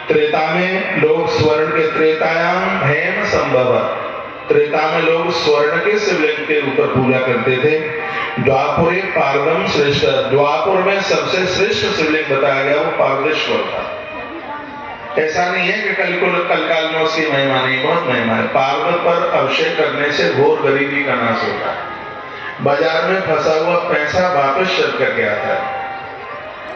त्रेता में लोग स्वर्ण के त्रेतायाम हेम संभव, त्रेता में लोग स्वर्ण के शिवलिंग के ऊपर पूजा करते थे। द्वापुरे पारदम श्रेष्ठ, द्वापुर में सबसे श्रेष्ठ शिवलिंग बताया गया वो पारदेश्वर था। ऐसा नहीं है कि कलकाल में उसकी महिमा नहीं, बहुत महिमा है। पार्वत पर अभिषेक करने से घोर गरीबी का नाश होता है। बाजार में फंसा हुआ पैसा वापस चल करके आता है।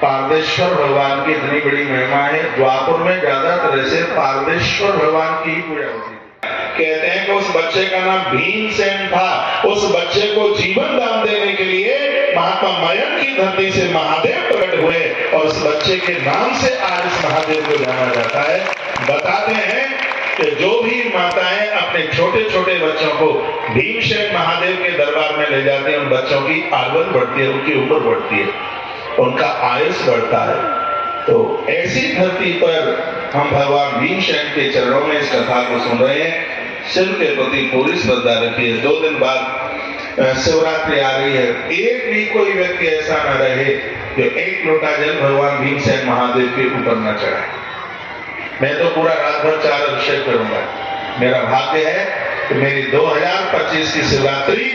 पारदेश्वर भगवान की इतनी बड़ी महिमा है। द्वापुर में ज्यादा तरह से पारदेश्वर भगवान की ही पूजा होती है। कहते हैं कि उस बच्चे का नाम भीमसेन था। उस बच्चे को जीवन दान देने के लिए महात्मा मयंक की धरती से महादेव प्रकट हुए और उस बच्चे के नाम से आज इस महादेव को जाना जाता है। बताते हैं कि जो भी माताएं अपने छोटे छोटे बच्चों को भीमसेन महादेव के दरबार में ले जाते हैं, उन बच्चों की आयु बढ़ती है, उनकी उम्र बढ़ती है, उनका आयुष बढ़ता है। तो ऐसी धरती पर हम भगवान भीमसेन के चरणों में इस कथा को सुन रहे हैं। शिव के प्रति पूरी श्रद्धा रखिए। 2 दिन बाद शिवरात्रि आ रही है। एक भी कोई व्यक्ति ऐसा न रहे जो 1 लोटा जल भगवान भीमसेन महादेव के ऊपर न चढ़ाए। मैं तो पूरा रात भर 4 अभिषेक करूंगा। मेरा भाग्य है कि मेरी 2025 की शिवरात्रि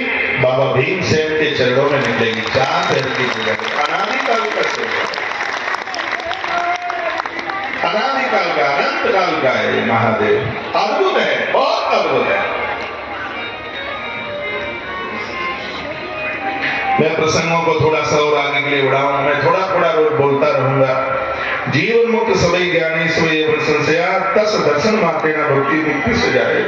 बाबा भीमसेन के चरणों में निकलेगी। 4 पहर की पूजा, अनादिकाल का सेवा, अनादिकाल का, अनंत काल का है महादेव। अद्भुत है, बहुत अद्भुत है। मैं प्रसंगों को थोड़ा सा और आगे के लिए बढ़ाऊं। मैं थोड़ा थोड़ा रोज बोलता रहूंगा। जीवन मुक्त सभी ज्ञानी सोए प्रशंसया तस दर्शन मात्रेण भक्ति मुक्ति से जाए।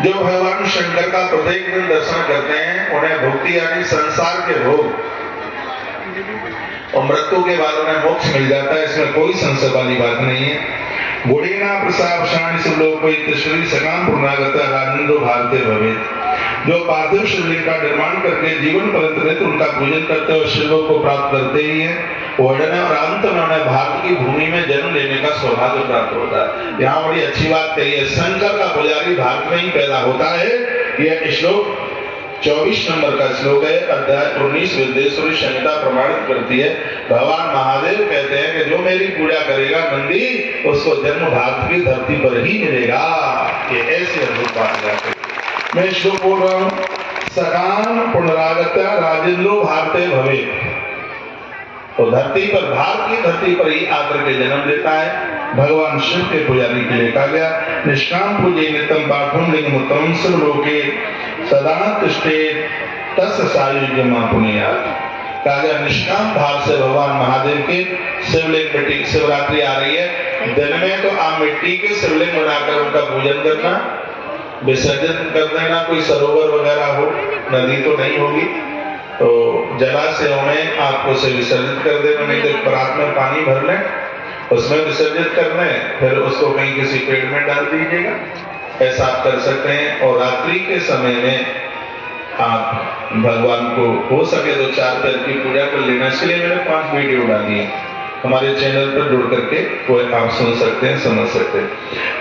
जो भगवान शंकर का प्रत्येक दिन दर्शन करते हैं उन्हें भक्ति यानी संसार के भोग और मृत्यु के बाद उन्हें मोक्ष मिल जाता है। इसमें कोई संशय वाली बात नहीं है। गुणेना प्रसावशाणी शिवलोक श्री सकाम पूर्णागत राजेंद्र भारतीय भवेत। जो पार्थिव शिवलिंग का निर्माण करके जीवन पर्यंत उनका पूजन करते और शिवलोक को प्राप्त करते ही है, वर्णन और अंत में उन्हें भारत की भूमि में जन्म लेने का सौभाग्य प्राप्त होता है। यहाँ बड़ी अच्छी बात कही है, शंकर का पुजारी भारत में ही पैदा होता है। यह श्लोक 24 नंबर का श्लोक है, अध्याय 19 विद्येश्वरी संहिता प्रमाणित करती है। भगवान महादेव कहते हैं कि जो मेरी पूजा करेगा नंदी, उसको जन्म भारत की धरती पर ही मिलेगा। ये ऐसे अद्भुत बात है। मैं श्लोक बोल रहा हूं, सकाम पुनरागत्या राजेंद्रो भारते भवे। तो धरती पर, भारत की धरती पर ही आकर के जन्म लेता है। भगवान शिव के पुजारी के लिए कहा गया, निष्काम पूजे नित्यम पाठुम लिंगमुत्तम सर्वलोके सदा तिष्ठे तस् सायुज्यम पुण्यात्। कहा गया निष्काम भाव से भगवान महादेव के शिवलिंग, मिट्टी शिवरात्रि आ रही है, दिन में तो आप मिट्टी के शिवलिंग बनाकर उनका पूजन करना, विसर्जन कर देना। कोई सरोवर वगैरह हो, नदी तो नहीं होगी, तो जलाशयों में आपको उसे विसर्जित कर देना, नहीं तो परात में पानी भर लें, उसमें विसर्जित कर लें, फिर उसको कहीं किसी पेड़ में डाल दीजिएगा। ऐसा आप कर सकते हैं। और रात्रि के समय में आप भगवान को हो सके तो 4 पैर की पूजा कर लेना। इसके लिए मैंने 5 वीडियो डाली है, हमारे चैनल पर जुड़ करके वो आप सुन सकते हैं, समझ सकते हैं।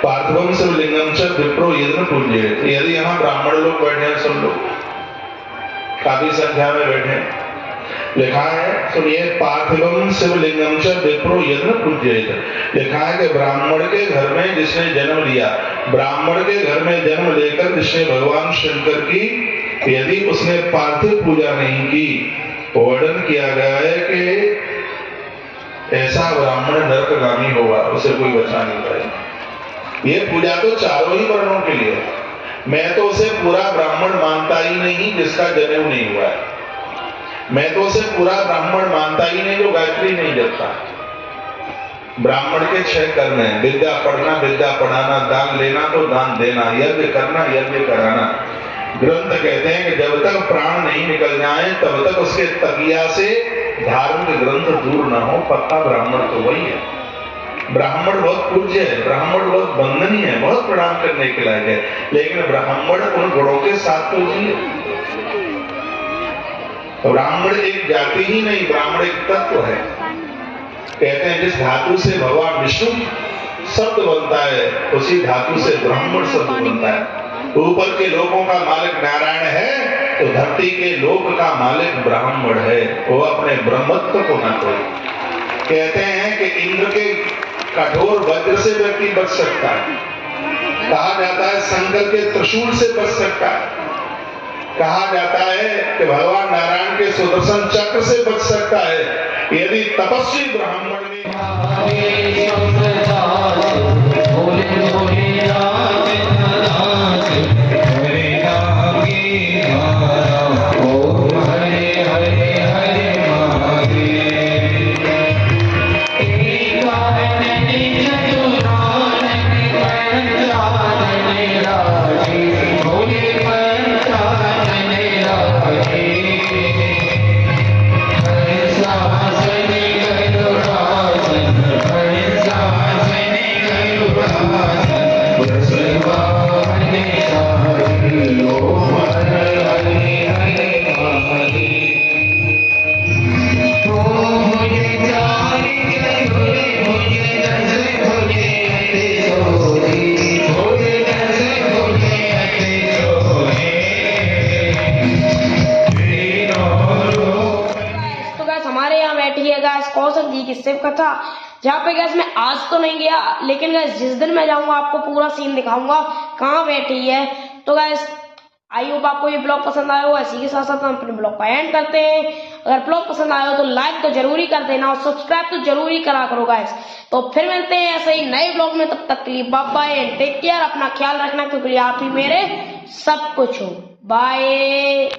पार्थिवम शिवलिंगम च विप्रो यज्ञ पूज्य। यदि यहाँ ब्राह्मण लोग बैठे हैं, सुन लो, काफी संख्या में बैठे हैं, लिखा है सुनिए, पार्थिवम शिवलिंगम च विप्रो यज्ञ पूज्य। लिखा है कि ब्राह्मण के घर में जिसने जन्म लिया, ब्राह्मण के घर में जन्म लेकर जिसने भगवान शंकर की यदि उसने पार्थिव पूजा नहीं की, वर्णन किया गया है कि ऐसा ब्राह्मण नरकगामी होगा, उसे कोई बचा नहीं पाएगा। ये पूजा तो चारों ही वर्णों के लिए। मैं तो उसे पूरा ब्राह्मण मानता ही नहीं जिसका जनेऊ नहीं हुआ है। मैं तो उसे पूरा ब्राह्मण मानता ही नहीं जो गायत्री नहीं जपता। ब्राह्मण के 6 कर्म हैं, विद्या पढ़ना, विद्या पढ़ाना, दान लेना तो दान देना, यज्ञ करना, यज्ञ कराना। ग्रंथ कहते हैं कि जब तक प्राण नहीं निकल जाए तब तक उसके तकिया से धार्मिक ग्रंथ दूर ना हो। पक्का ब्राह्मण तो वही है। ब्राह्मण बहुत पूज्य है, ब्राह्मण बहुत वंदनीय है, बहुत प्रणाम करने के लायक है, लेकिन ब्राह्मण उन गुणों के साथ तो जिए। ब्राह्मण एक जाति ही नहीं, ब्राह्मण एक तत्व है। कहते हैं जिस धातु से भगवान विष्णु शब्द बनता है, उसी धातु से ब्राह्मण शब्द बनता है। ऊपर के लोगों का मालिक नारायण है, तो धरती के लोक का मालिक ब्राह्मण है। वो अपने ब्रह्मत्व को न खोए। कहते हैं कि इंद्र के कठोर वज्र से व्यक्ति बच सकता है, कहा जाता है शंकर के त्रिशूल से बच सकता है, कहा जाता है कि भगवान नारायण के सुदर्शन चक्र से बच सकता है। यदि तपस्वी ब्राह्मण ने कौशल जी की शिव कथा, जहाँ पे गैस मैं आज तो नहीं गया, लेकिन गैस जिस दिन मैं जाऊंगा आपको पूरा सीन दिखाऊंगा कहाँ बैठी है। तो गैस आई होप आपको ये ब्लॉग पसंद आया हो। इसी के साथ साथ हम अपने ब्लॉग का एंड करते हैं। अगर ब्लॉग पसंद आया हो तो लाइक तो जरूरी कर देना और सब्सक्राइब तो जरूरी करा करो गैस। तो फिर मिलते हैं ऐसे ही नए ब्लॉग में, तब तक के लिए bye bye and take care. अपना ख्याल रखना क्योंकि आप ही मेरे सब कुछ हो। बाय।